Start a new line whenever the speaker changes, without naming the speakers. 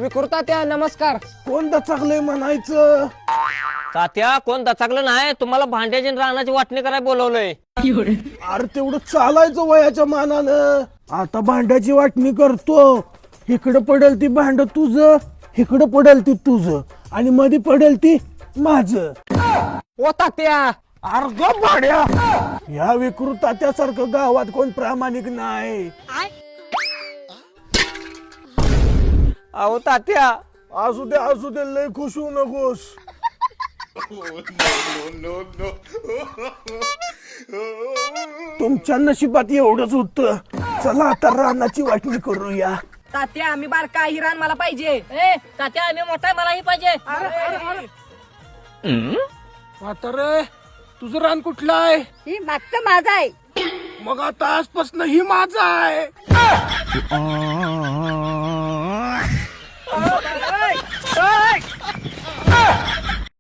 विकृता त्या नमस्कार.
कोण दचकलंय म्हणायचं?
तात्या कोण दचाकलं नाही, तुम्हाला भांड्याची आणि रानाची वाटणी करायला बोलवलंय.
अरे तेवढं चालायचं वयाच्या मानानं. आता भांड्याची वाटणी करतो. इकडं पडेल ती भांड तुझं, इकडं पडेल ती तुझं, आणि मध्ये पडेल ती माझं.
ओ तात्या,
अर्ग भाड्या, ह्या विकृत तात्यासारखं गावात कोण प्रामाणिक नाही.
अहो तात्या,
असू दे लय खुश होऊ नकोस. तुमच्या नशिबात एवढंच होत. चला आता रानाची वाटणी करूया.
तात्या आम्ही बारका हिरान मला पाहिजे.
तात्या आम्ही मोठा मलाही पाहिजे.
म्हातारे तुझं रान कुठलं आहे?
ही मागचं माझा आहे.
मग आता आजपासून ही माझा आहे.